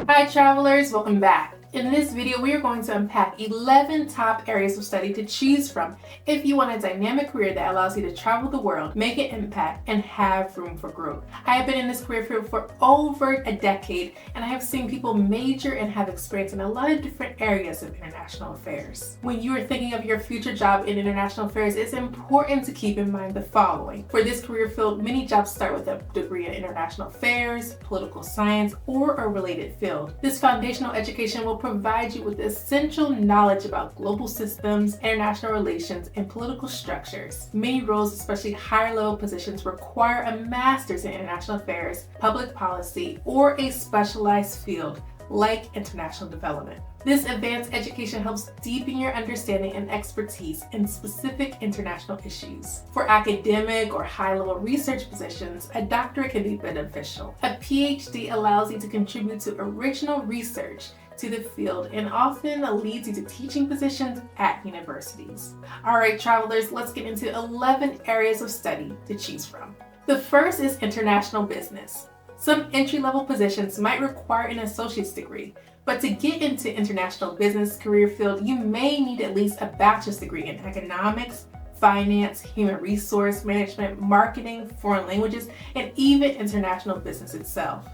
Hi travelers, welcome back. In this video, we are going to unpack 11 top areas of study to choose from if you want a dynamic career that allows you to travel the world, make an impact, and have room for growth. I have been in this career field for over a decade, and I have seen people major and have experience in a lot of different areas of international affairs. When you are thinking of your future job in international affairs, it's important to keep in mind the following. For this career field, many jobs start with a degree in international affairs, political science, or a related field. This foundational education will provide you with essential knowledge about global systems, international relations, and political structures. Many roles, especially higher level positions, require a master's in international affairs, public policy, or a specialized field like international development. This advanced education helps deepen your understanding and expertise in specific international issues. For academic or high-level research positions, a doctorate can be beneficial. A PhD allows you to contribute to original research to the field and often leads you to teaching positions at universities. All right, travelers, let's get into 11 areas of study to choose from. The first is international business. Some entry-level positions might require an associate's degree, but to get into international business career field, you may need at least a bachelor's degree in economics, finance, human resource management, marketing, foreign languages, and even international business itself.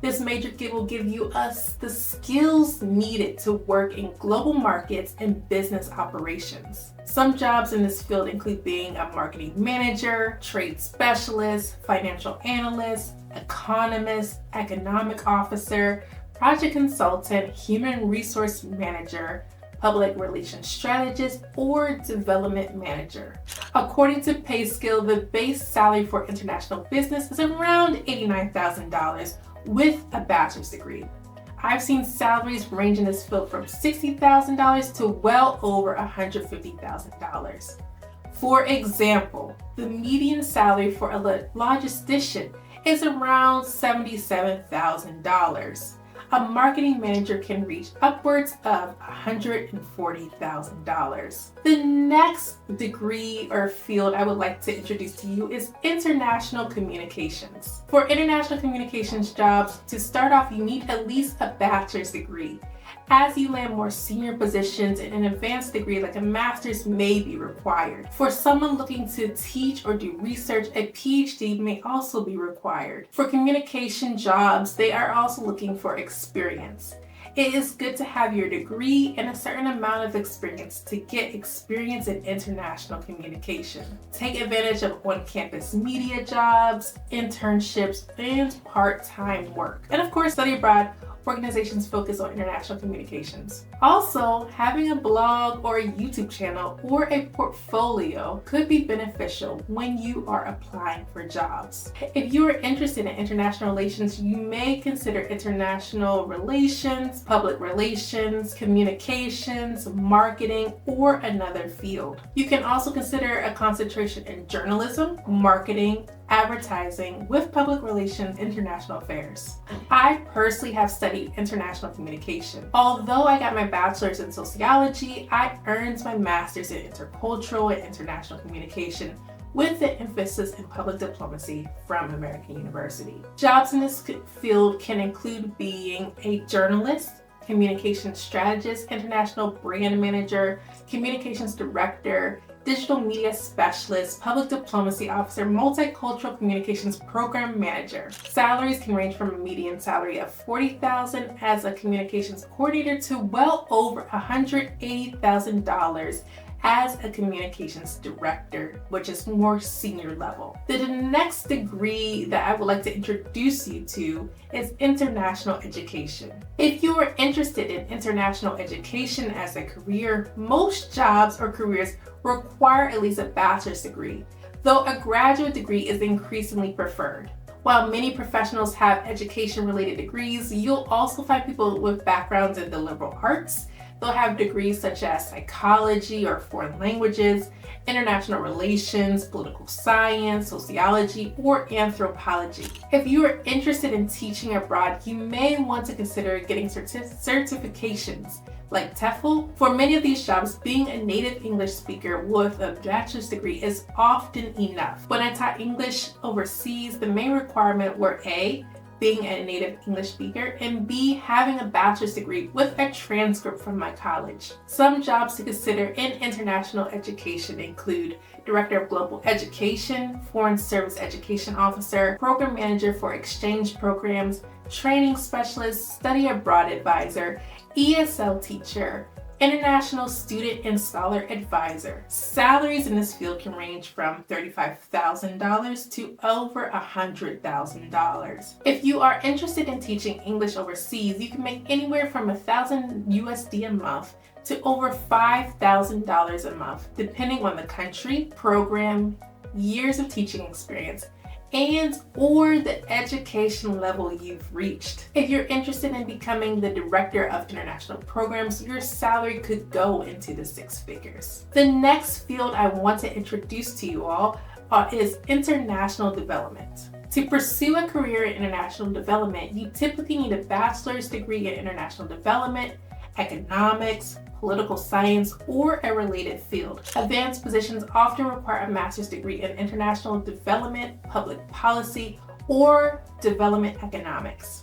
This major will give you the skills needed to work in global markets and business operations. Some jobs in this field include being a marketing manager, trade specialist, financial analyst, economist, economic officer, project consultant, human resource manager, public relations strategist, or development manager. According to PayScale, the base salary for international business is around $89,000 with a bachelor's degree. I've seen salaries range in this field from $60,000 to well over $150,000. For example, the median salary for a logistician is around $77,000. A marketing manager can reach upwards of $140,000. The next degree or field I would like to introduce to you is international communications. For international communications jobs, to start off, you need at least a bachelor's degree. As you land more senior positions, an advanced degree like a master's may be required. For someone looking to teach or do research, a PhD may also be required. For communication jobs, they are also looking for experience. It is good to have your degree and a certain amount of experience to get experience in international communication. Take advantage of on-campus media jobs, internships, and part-time work. And of course, study abroad. Organizations focus on international communications. Also, having a blog or a YouTube channel or a portfolio could be beneficial when you are applying for jobs. If you are interested in international relations, you may consider international relations, public relations, communications, marketing, or another field. You can also consider a concentration in journalism, marketing, advertising with public relations, international affairs. I personally have studied international communication. Although I got my bachelor's in sociology, I earned my master's in intercultural and international communication with the emphasis in public diplomacy from American University. Jobs in this field can include being a journalist, communications strategist, international brand manager, communications director, digital media specialist, public diplomacy officer, multicultural communications program manager. Salaries can range from a median salary of $40,000 as a communications coordinator to well over $180,000 as a communications director, which is more senior level. The next degree that I would like to introduce you to is international education. If you are interested in international education as a career, most jobs or careers require at least a bachelor's degree, though a graduate degree is increasingly preferred. While many professionals have education-related degrees, you'll also find people with backgrounds in the liberal arts. They'll have degrees such as psychology or foreign languages, international relations, political science, sociology, or anthropology. If you are interested in teaching abroad, you may want to consider getting certifications like TEFL. For many of these jobs, being a native English speaker with a bachelor's degree is often enough. When I taught English overseas, the main requirement were A, being a native English speaker, and B, having a bachelor's degree with a transcript from my college. Some jobs to consider in international education include Director of Global Education, Foreign Service Education Officer, Program Manager for Exchange Programs, Training Specialist, Study Abroad Advisor, ESL Teacher, International Student and Scholar Advisor. Salaries in this field can range from $35,000 to over $100,000. If you are interested in teaching English overseas, you can make anywhere from $1,000 USD a month to over $5,000 a month, depending on the country, program, years of teaching experience, and or the education level you've reached. If you're interested in becoming the Director of International Programs, your salary could go into the six figures. The next field I want to introduce to you all is international development. To pursue a career in international development, you typically need a bachelor's degree in international development, economics, political science, or a related field. Advanced positions often require a master's degree in international development, public policy, or development economics.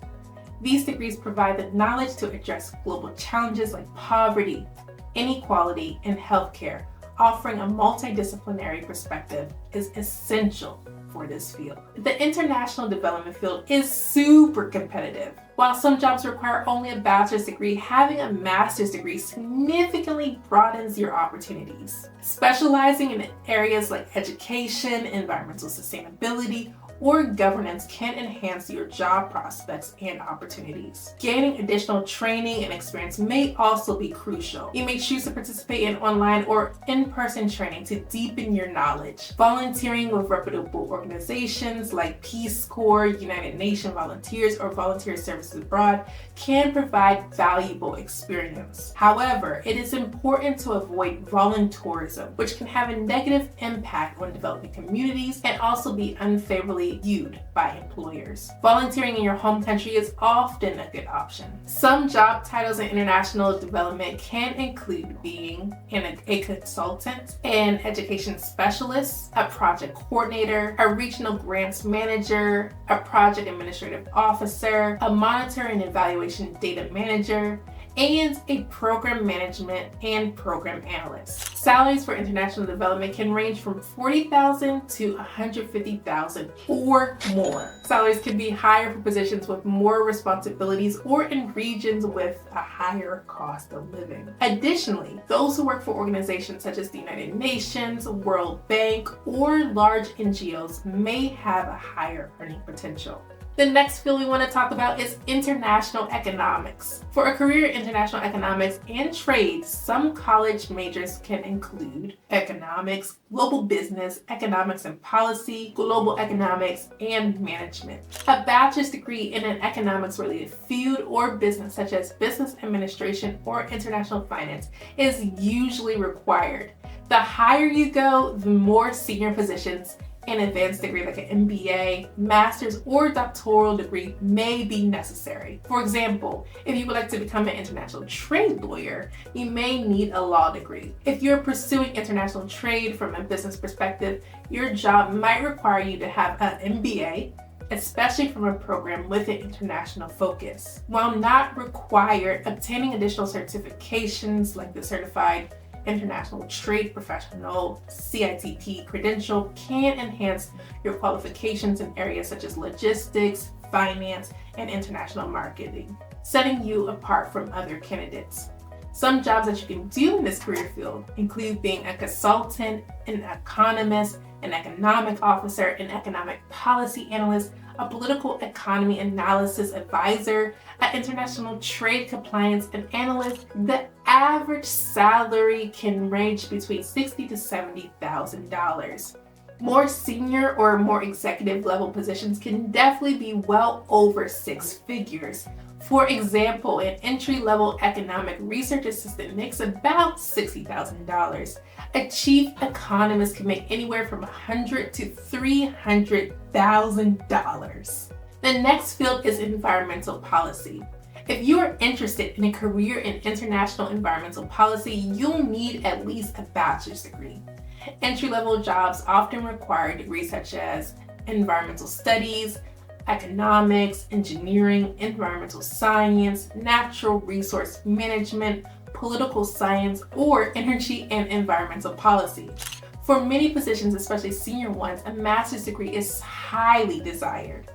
These degrees provide the knowledge to address global challenges like poverty, inequality, and healthcare. Offering a multidisciplinary perspective is essential for this field. The international development field is super competitive. While some jobs require only a bachelor's degree, having a master's degree significantly broadens your opportunities. Specializing in areas like education, environmental sustainability, or governance can enhance your job prospects and opportunities. Gaining additional training and experience may also be crucial. You may choose to participate in online or in-person training to deepen your knowledge. Volunteering with reputable organizations like Peace Corps, United Nations Volunteers, or Volunteer Services Abroad can provide valuable experience. However, it is important to avoid volunteerism, which can have a negative impact on developing communities and also be unfavorably viewed by employers. Volunteering in your home country is often a good option. Some job titles in international development can include being a consultant, an education specialist, a project coordinator, a regional grants manager, a project administrative officer, a monitoring and evaluation data manager, and a program management and program analyst. Salaries for international development can range from $40,000 to $150,000 or more. Salaries can be higher for positions with more responsibilities or in regions with a higher cost of living. Additionally, those who work for organizations such as the United Nations, World Bank, or large NGOs may have a higher earning potential. The next field we want to talk about is international economics. For a career in international economics and trade, some college majors can include economics, global business, economics and policy, global economics, and management. A bachelor's degree in an economics-related field or business such as business administration or international finance is usually required. The higher you go, the more senior positions. An advanced degree like an MBA, master's, or doctoral degree may be necessary. For example, if you would like to become an international trade lawyer, you may need a law degree. If you're pursuing international trade from a business perspective, your job might require you to have an MBA, especially from a program with an international focus. While not required, obtaining additional certifications like the Certified International Trade Professional CITP credential can enhance your qualifications in areas such as logistics, finance, and international marketing, setting you apart from other candidates. Some jobs that you can do in this career field include being a consultant, an economist, an economic officer, an economic policy analyst, a political economy analysis advisor, an international trade compliance analyst. The average salary can range between $60,000 to $70,000. More senior or more executive level positions can definitely be well over six figures. For example, an entry-level economic research assistant makes about $60,000. A chief economist can make anywhere from $100,000 to $300,000. The next field is environmental policy. If you are interested in a career in international environmental policy, you'll need at least a bachelor's degree. Entry-level jobs often require degrees such as environmental studies, economics, engineering, environmental science, natural resource management, political science, or energy and environmental policy. For many positions, especially senior ones, a master's degree is highly desired.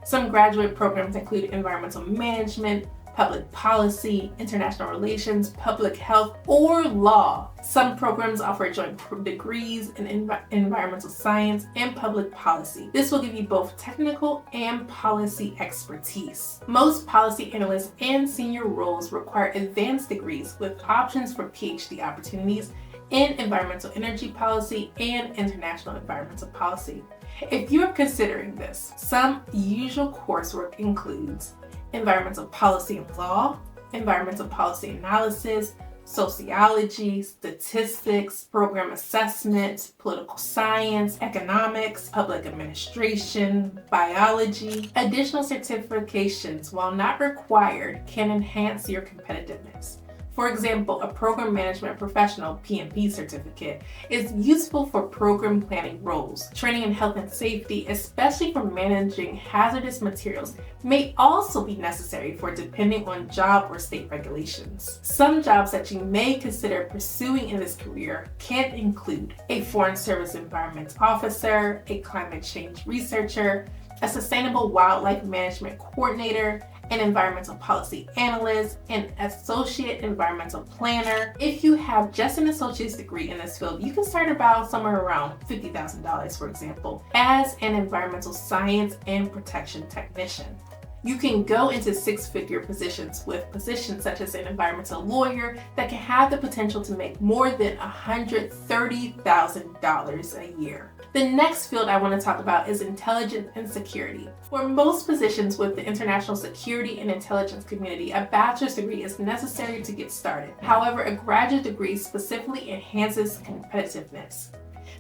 Some graduate programs include environmental management, public policy, international relations, public health, or law. Some programs offer joint degrees in environmental science and public policy. This will give you both technical and policy expertise. Most policy analysts and senior roles require advanced degrees with options for PhD opportunities in environmental energy policy and international environmental policy. If you are considering this, some usual coursework includes environmental policy and law, environmental policy analysis, sociology, statistics, program assessment, political science, economics, public administration, biology. Additional certifications, while not required, can enhance your competitiveness. For example, a program management professional (PMP) certificate is useful for program planning roles. Training in health and safety, especially for managing hazardous materials, may also be necessary depending on job or state regulations. Some jobs that you may consider pursuing in this career can include a Foreign Service Environment Officer, a climate change researcher, a sustainable wildlife management coordinator, an environmental policy analyst, an associate environmental planner. If you have just an associate's degree in this field, you can start about somewhere around $50,000, for example, as an environmental science and protection technician. You can go into six-figure positions with positions such as an environmental lawyer that can have the potential to make more than $130,000 a year. The next field I want to talk about is intelligence and security. For most positions with the international security and intelligence community, a bachelor's degree is necessary to get started. However, a graduate degree specifically enhances competitiveness.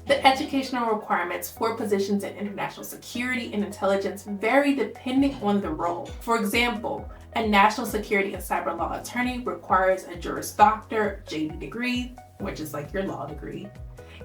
The educational requirements for positions in international security and intelligence vary depending on the role. For example, a national security and cyber law attorney requires a Juris Doctor (JD) degree, which is like your law degree.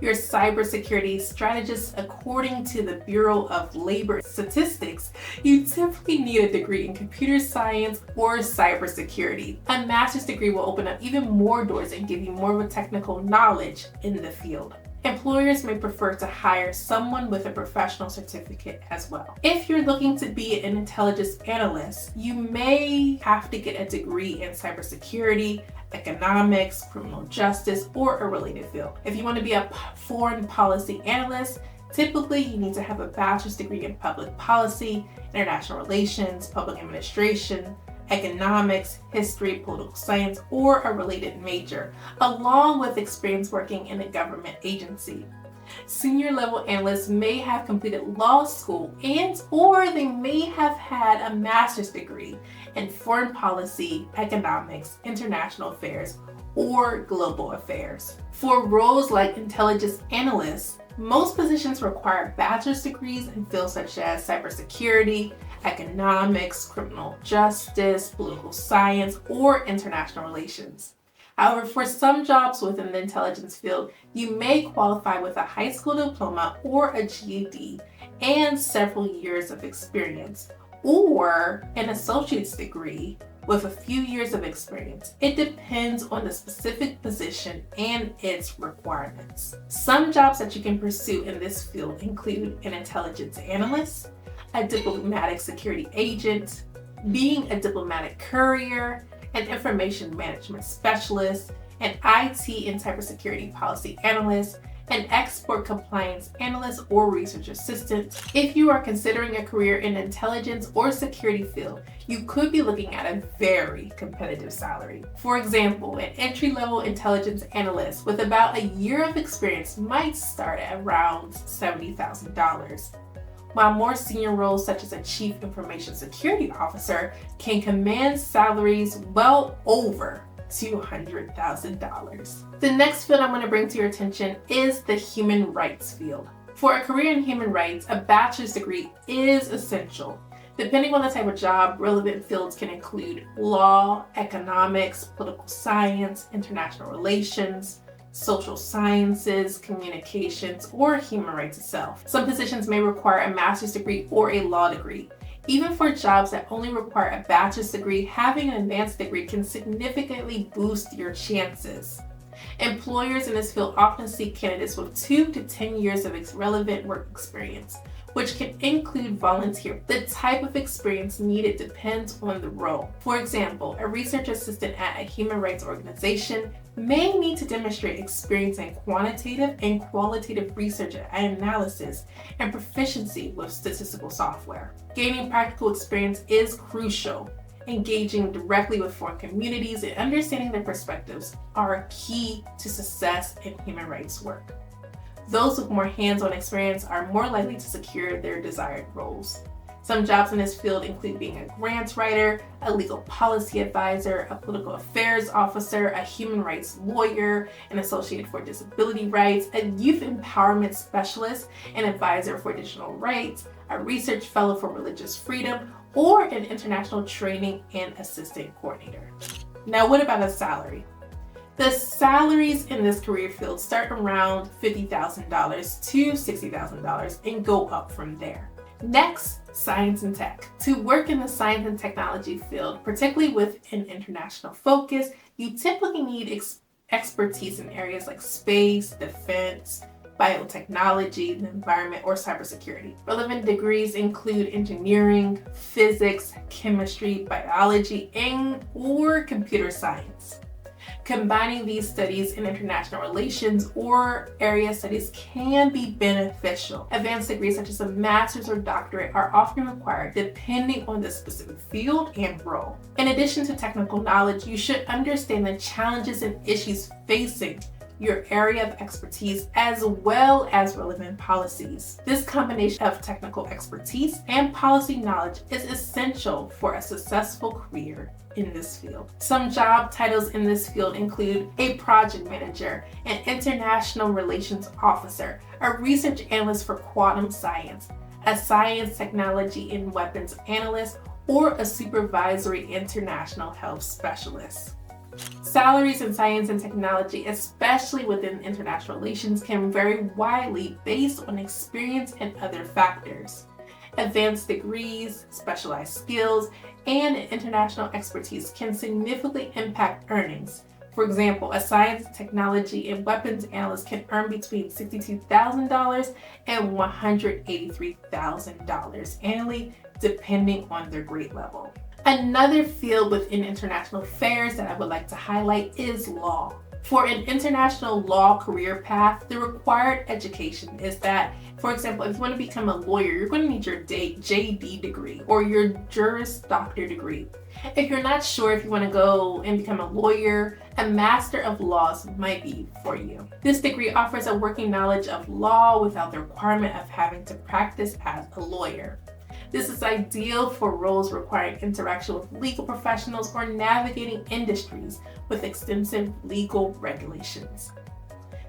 Your cybersecurity strategist, according to the Bureau of Labor Statistics, you typically need a degree in computer science or cybersecurity. A master's degree will open up even more doors and give you more of a technical knowledge in the field. Employers may prefer to hire someone with a professional certificate as well. If you're looking to be an intelligence analyst, you may have to get a degree in cybersecurity, economics, criminal justice, or a related field. If you want to be a foreign policy analyst, typically you need to have a bachelor's degree in public policy, international relations, public administration, economics, history, political science, or a related major, along with experience working in a government agency. Senior level analysts may have completed law school or they may have had a master's degree in foreign policy, economics, international affairs, or global affairs. For roles like intelligence analysts, most positions require bachelor's degrees in fields such as cybersecurity, economics, criminal justice, political science, or international relations. However, for some jobs within the intelligence field, you may qualify with a high school diploma or a GED and several years of experience, or an associate's degree with a few years of experience. It depends on the specific position and its requirements. Some jobs that you can pursue in this field include an intelligence analyst, a diplomatic security agent, being a diplomatic courier, an information management specialist, an IT and cybersecurity policy analyst, an export compliance analyst or research assistant. If you are considering a career in intelligence or security field, you could be looking at a very competitive salary. For example, an entry-level intelligence analyst with about a year of experience might start at around $70,000. While more senior roles such as a Chief Information Security Officer can command salaries well over $200,000. The next field I'm going to bring to your attention is the human rights field. For a career in human rights, a bachelor's degree is essential. Depending on the type of job, relevant fields can include law, economics, political science, international relations, social sciences, communications, or human rights itself. Some positions may require a master's degree or a law degree. Even for jobs that only require a bachelor's degree, having an advanced degree can significantly boost your chances. Employers in this field often seek candidates with 2 to 10 years of relevant work experience, which can include volunteer. The type of experience needed depends on the role. For example, a research assistant at a human rights organization may need to demonstrate experience in quantitative and qualitative research and analysis and proficiency with statistical software. Gaining practical experience is crucial. Engaging directly with foreign communities and understanding their perspectives are key to success in human rights work. Those with more hands-on experience are more likely to secure their desired roles. Some jobs in this field include being a grant writer, a legal policy advisor, a political affairs officer, a human rights lawyer, an associate for disability rights, a youth empowerment specialist, an advisor for digital rights, a research fellow for religious freedom, or an international training and assistant coordinator. Now, what about a salary? The salaries in this career field start around $50,000 to $60,000 and go up from there. Next, science and tech. To work in the science and technology field, particularly with an international focus, you typically need expertise in areas like space, defense, biotechnology, the environment, or cybersecurity. Relevant degrees include engineering, physics, chemistry, biology, or computer science. Combining these studies in international relations or area studies can be beneficial. Advanced degrees such as a master's or doctorate are often required depending on the specific field and role. In addition to technical knowledge, you should understand the challenges and issues facing your area of expertise as well as relevant policies. This combination of technical expertise and policy knowledge is essential for a successful career in this field. Some job titles in this field include a project manager, an international relations officer, a research analyst for quantum science, a science, technology, and weapons analyst, or a supervisory international health specialist. Salaries in science and technology, especially within international relations, can vary widely based on experience and other factors. Advanced degrees, specialized skills, and international expertise can significantly impact earnings. For example, a science, technology, and weapons analyst can earn between $62,000 and $183,000 annually, depending on their grade level. Another field within international affairs that I would like to highlight is law. For an international law career path, the required education is that, for example, if you want to become a lawyer, you're going to need your JD degree or your Juris Doctor degree. If you're not sure if you want to go and become a lawyer, a Master of Laws might be for you. This degree offers a working knowledge of law without the requirement of having to practice as a lawyer. This is ideal for roles requiring interaction with legal professionals or navigating industries with extensive legal regulations.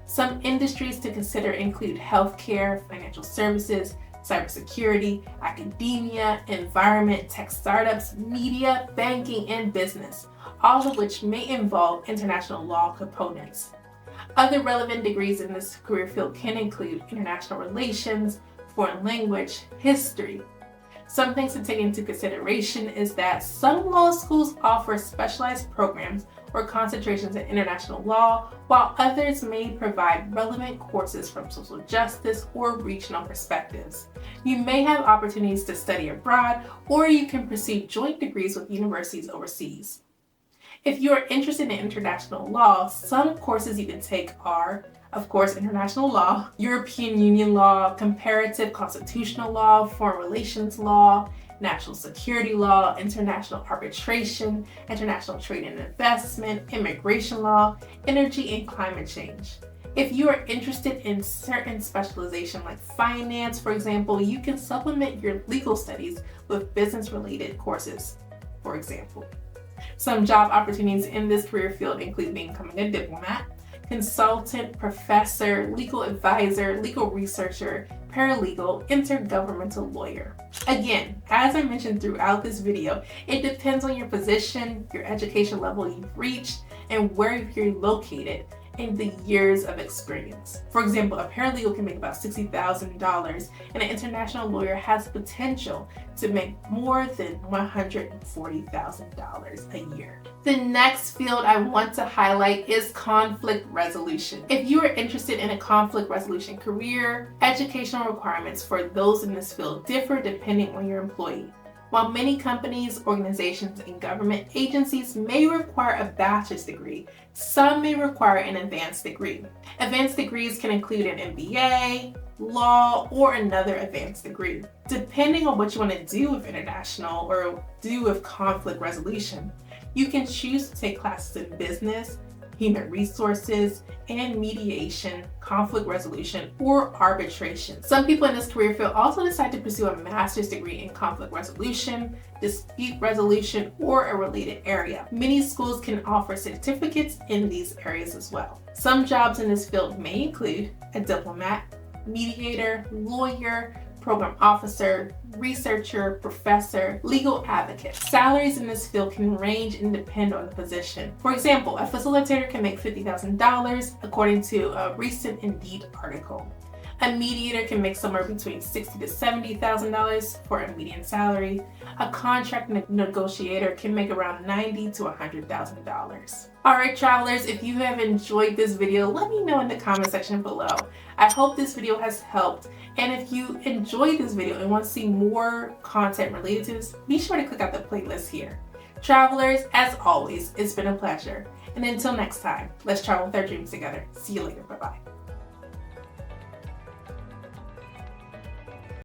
Some industries to consider include healthcare, financial services, cybersecurity, academia, environment, tech startups, media, banking, and business, all of which may involve international law components. Other relevant degrees in this career field can include international relations, foreign language, history. Some things to take into consideration is that some law schools offer specialized programs or concentrations in international law, while others may provide relevant courses from social justice or regional perspectives. You may have opportunities to study abroad, or you can pursue joint degrees with universities overseas. If you are interested in international law, some courses you can take are, of course, international law, European Union law, comparative constitutional law, foreign relations law, national security law, international arbitration, international trade and investment, immigration law, energy and climate change. If you are interested in certain specialization like finance, for example, you can supplement your legal studies with business-related courses, for example. Some job opportunities in this career field include becoming a diplomat, consultant, professor, legal advisor, legal researcher, paralegal, intergovernmental lawyer. Again, as I mentioned throughout this video, it depends on your position, your education level you've reached, and where you're located and the years of experience. For example, a paralegal can make about $60,000, and an international lawyer has potential to make more than $140,000 a year. The next field I want to highlight is conflict resolution. If you are interested in a conflict resolution career, educational requirements for those in this field differ depending on your employee. While many companies, organizations, and government agencies may require a bachelor's degree, some may require an advanced degree. Advanced degrees can include an MBA, law, or another advanced degree. Depending on what you want to do with international or do with conflict resolution, you can choose to take classes in business, human resources, and mediation, conflict resolution, or arbitration. Some people in this career field also decide to pursue a master's degree in conflict resolution, dispute resolution, or a related area. Many schools can offer certificates in these areas as well. Some jobs in this field may include a diplomat, mediator, lawyer, program officer, researcher, professor, legal advocate. Salaries in this field can range and depend on the position. For example, a facilitator can make $50,000 according to a recent Indeed article. A mediator can make somewhere between $60,000 to $70,000 for a median salary. A contract negotiator can make around $90,000 to $100,000. All right, travelers, if you have enjoyed this video, let me know in the comment section below. I hope this video has helped. And if you enjoyed this video and want to see more content related to this, be sure to click out the playlist here. Travelers, as always, it's been a pleasure. And until next time, let's travel with our dreams together. See you later. Bye-bye.